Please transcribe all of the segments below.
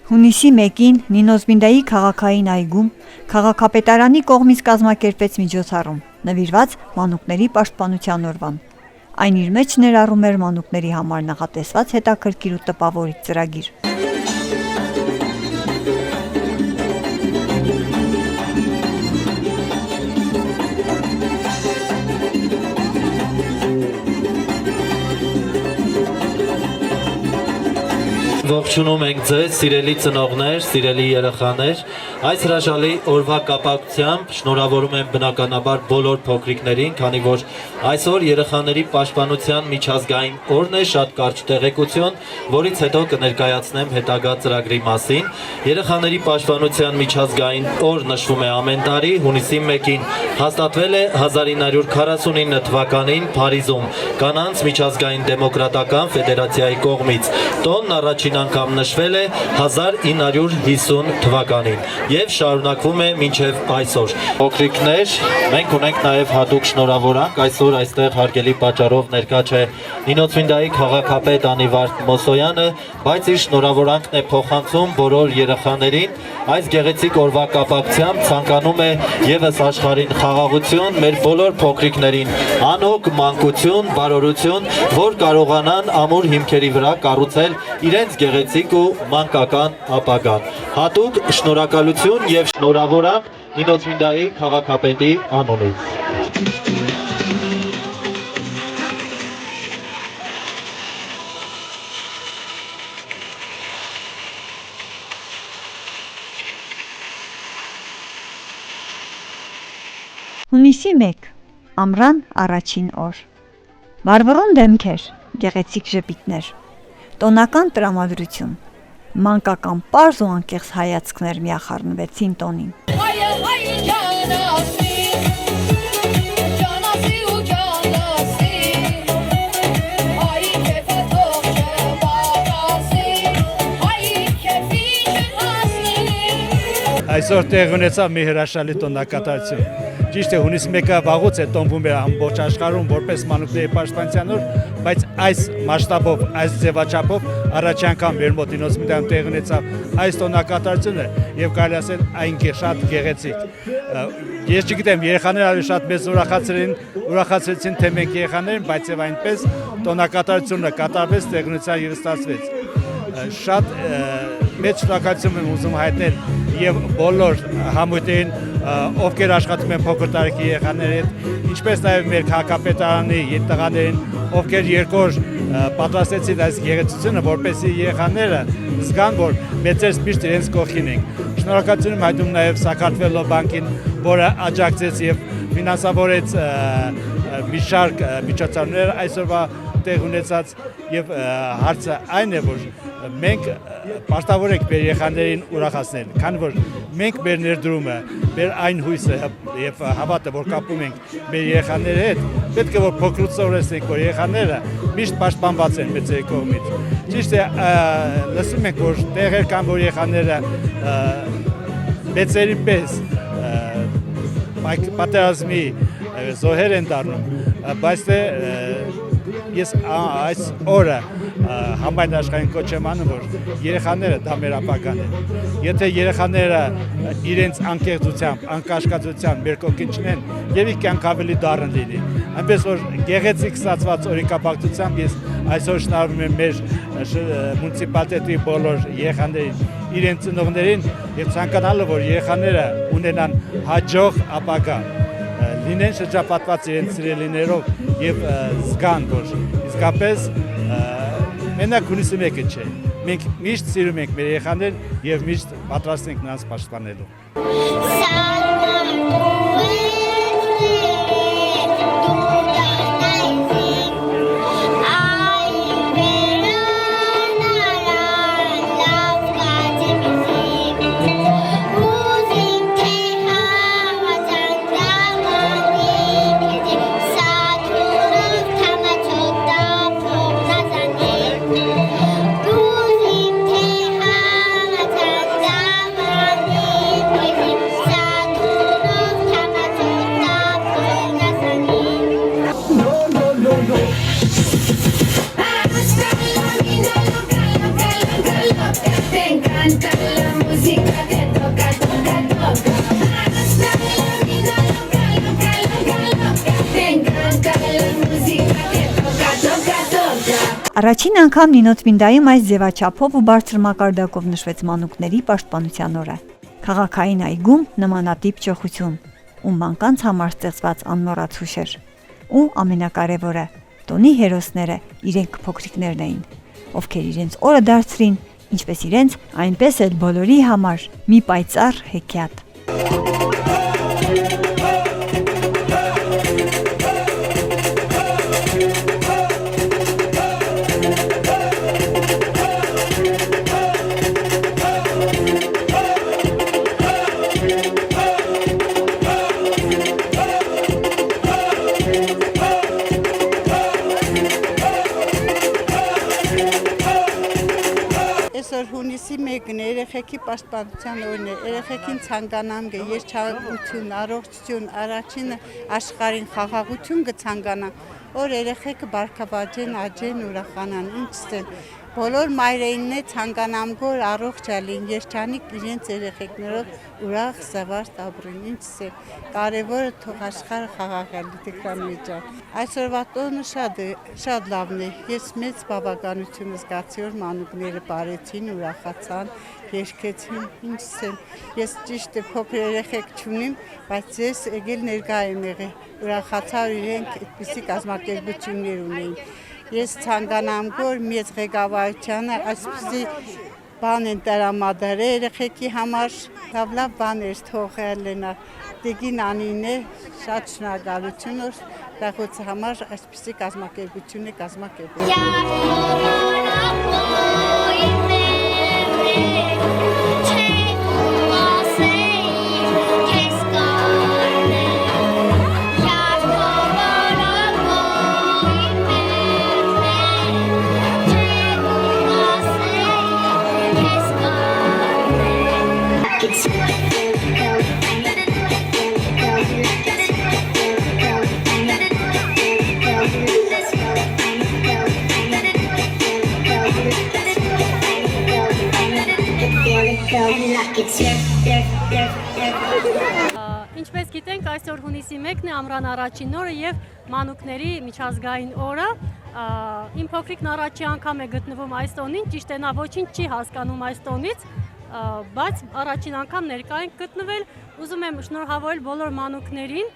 Հունիսի 1-ին Նինոզմինդայի քաղաքային այգում քաղաքապետարանի կողմից կազմակերպեց միջոցառում, նվիրված մանուկների պաշտպանության օրվան։ Այն իր մեջ ներառում էր մանուկների համար նախատեսված հետաքրքիր ու տպավորիչ ծրագիր։ Ողջունում ենք ձեզ, սիրելի ծնողներ, սիրելի երեխաներ, այս հրաշալի օրվա կապակցությամբ շնորհավորում եմ բնականաբար բոլոր փոքրիկներին, քանի որ այսօր երեխաների պաշտպանության միջազգային օրն է, շատ կարճ տեղեկություն, որից հետո կներկայացնեմ հետագա ծրագրի մասին։ Երեխաների պաշտպանության միջազգային օր նշվում է ամեն տարի, հունիսի 1-ին հաստատվել է 1949 թվականին Փարիզում կանանց միջազգային դեմոկրատական ֆեդերացիայի կողմից։ Տոնն առաջին անգամ նշվել է 1950 թվականին եւ շարունակվում է մինչեւ այսօր։ Փոքրիկներ, մենք ունենք նաեւ հատուկ շնորհավորանք, այսօր այստեղ հարգելի պատճառով ներկա չէ Նինոզմինդայի քաղաքապետ Անիվարդ Մոսոյանը, բայց իր շնորհավորանքն է փոխանցում բոլոր երեխաներին, այս գեղեցիկ օրվա կապակցությամբ ցանկանում է եւս աշխարհին խաղաղություն, մեր բոլոր փոքրիկներին անհոգ մանկություն, բարօրություն, որ կարողանան ամուր հիմքերի վրա կառուցել իրենց գեղեցիկ ու մանկական ապագան։ Հատուկ շնորհակալություն եւ շնորհավորանք Նինոզմինդայի քաղաքապետի անունից։ Հունիսի 1 ամռան առաջին օր։ Բարբռոն դեմքեր, գեղեցիկ ժպիտներ, տոնական տրամադրություն, մանկական պարզ ու անկեղծ հայացքներ միախառնվեցին տոնին։ Այսօր տեղ ունեցավ մի հրաշալի տոնակատարություն։ Ճիշտ է, հունիսի 1-ը վաղուց է տոնվում էր ամբողջ աշխարհում որպես մանուկների պաշտպանության օր, բայց այս մասշտաբով, այս ձևաչափով առաջին անգամ մեր մոտ Նինոզմինդայում տեղ ունեցավ այս տոնակատարությունը եւ կարելի ասել այն շատ գեղեցիկ։ Ես չգիտեմ, երեխաները ավելի շատ մեզ ուրախացրեցին թե մենք երեխաներին, բայց եւ այնպես տոնակատարությունը կատարվեց, տեղնության եւ ստացվեց։ Շատ մեծ շնորհակալություն եմ ուզում հայտնել եւ բոլոր համույթերին, ովքեր աշխատում են փոքր տարիքի երեխաների հետ, ինչպես նաեւ մեր քաղաքապետարանի տղաներին, ովքեր երկար պատրաստեցին այս գեղեցկությունը, որպեսզի երեխաները զգան, որ մեծերս միշտ իրենց կողքին են։ Շնորհակալություն եմ հայտնում նաեւ Սաքարթվելո բանկին, որը աջակցեց եւ ֆինանսավորեց մի շարք միջոցառումներ այսօրվա տեղ ունեցած եւ հարցը այն է, որ մենք պարտավոր ենք մեր երեխաներին ուրախացնել, քանի որ մենք մեր ներդրումը, մեր այն հույսը եւ հավատը, որ կապում ենք մեր երեխաների հետ, պետք է որ փոքրուց սովորեցնենք, որ երեխաները միշտ պաշտպանված են մեծերի կողմից։ Ճիշտ է, լսում ենք, որ տեղեր կան, որ երեխաները մեծերի պես պատերազմի զոհեր են դառնում, բայց ես այս օրը համայն աշխարհին կոչ եմ անում, որ երեխաները դա մեր ապագան են։ Եթե երեխաները իրենց անկեղծությամբ, անկաշկածությամբ մեր կողքին չնեն, եւ կյանք ավելի դառն լինի։ Այնպես որ գեղեցիկ ստացված օրի կապակցությամբ ես այսօր շնորհավորում եմ մեր մունիցիպալիտետի բոլոր երեխաներին, իրենց ծնողներին եւ ցանկանալով, որ երեխաները ունենան հաջող ապագա, լինեն շրջապատված իրենց սիրելիներով եւ զգան, որ իսկապես մենակ հունիսի 1-ը չէ։ Մենք միշտ սիրում ենք մեր երեխաներին եւ միշտ պատրաստ ենք նրանց պաշտպանելու։ encanta la música que toca, toca, toca. Hasta la vida loca, loca, loca, loca. Me encanta la música que toca, toca, toca. Առաջին անգամ Նինոց Մինդայում այս ձևաչափով ու բարձր մակարդակով նշվեց մանուկների պաշտպանության օրը։ Քաղաքային այգում նմանատիպ ճոխություն ու մանկանց համար ստեղծված անմոռաց հուշեր։ Ու ամենակարևորը, տոնի հերոսները իրենք փոքրիկներն էին, ովքեր իրենց օրը դարձրին, ինչպես իրենց, այնպես էլ բոլորի համար մի պայծառ հեքիաթ։ Այսօր հունիսի 1-ն է, երեխեքի պաշտպանության օրն է, երեխեքին ցանկանամ գե երջանկություն, առողջություն, առաջինը աշխարհին խաղաղություն կցանկանամ, որ երեխեքը բարգավաճեն, աճեն, ուրախանան, ինչպես բոլոր մայրերին է ցանկանամ գոր առողջ ալին, երջանիկ իրենց երեխեքներով ուրախ զվարթ ապրեն, ինչպես կարևորը թող աշխարհը խաղաղալի դեկան մեջ։ Այսօրվա տոնը շատ լավն է, ես մեծ բավականություն զգացի, որ մանուկները բարեցին, ուրախացան, երգեցին, ինչպես ես ճիշտ է փոքր երեխեք չունիմ, բայց ես եկել ներկա եմ եղել, ուրախացա, որ իրենք այդպիսի կազմակերպություններ ունեին։ Ես ցանկանամ գոր մեծ ղեկավարությանը այսպիսի բան են տրամադրել երեխեքի համար, լավ բաներ թողել են, դեգին անինը շատ շնորհակալություն որ դախոց համար այսպիսի կազմակերպություն է կազմակերպել։ Ինչպես գիտենք, այսօր հունիսի 1-ն է ամռան առաջին օրը եւ մանուկների միջազգային օրը։ Իմ փոքրիկն առաջի անգամ է գտնվում այս տոնին, ճիշտ է նա ոչինչ չի հասկանում այս տոնից, բայց առաջին անգամ ներկա ենք գտնվել։ Ուզում եմ շնորհավորել բոլոր մանուկներին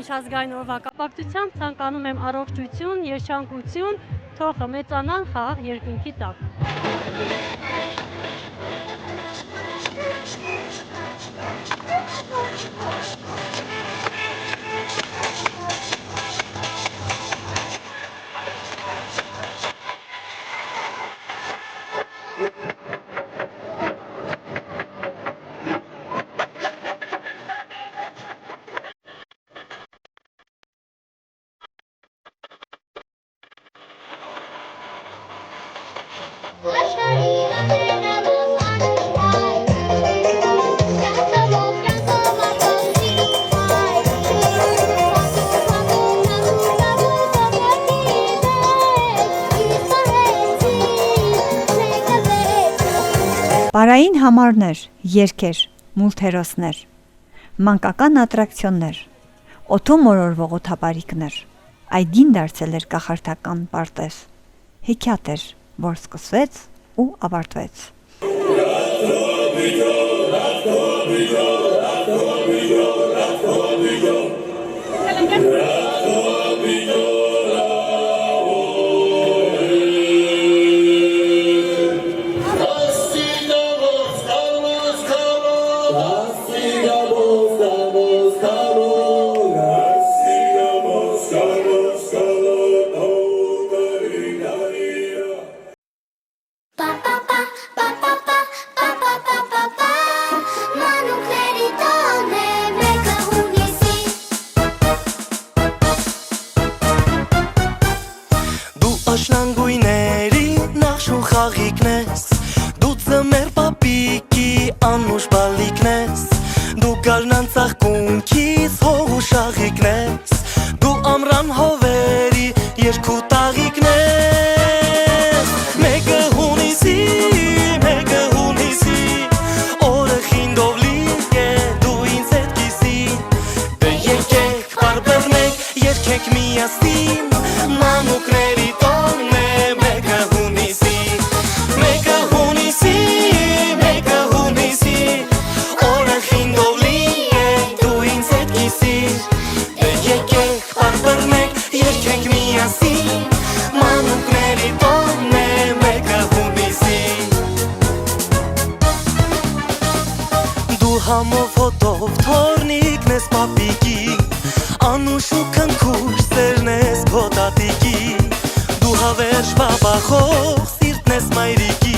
միջազգային օրվա կապակցությամբ, ցանկանում եմ առողջություն, երջանկություն, թող մեծանան խաղաղ երկնքի տակ։ Պարային համարներ, երգեր, մուլտհերոսներ, մանկական ատրակցիոններ, օդում օրորվող օդապարիկներ, այգին դարձել էր կախարդական պարտեզ, հեքիաթ էր, որ սկսվեց ու ավարտվեց։ Աշնանգույների նախշուն խաղիկնես, դու ծմեր պապիկի անուշ բալիկնես, դու գալնան ծաղկունքիս հող ու շաղիկնես, դու ամրան հովերի երկու տաղիկնես, մեկը հունիսի, համով հոտով թորնիկն ես պապիկի Անուշ ու քնքուշ սերն ես քո տատիկի Դու հավերժ բաբախող սիրտն ես մայրիկի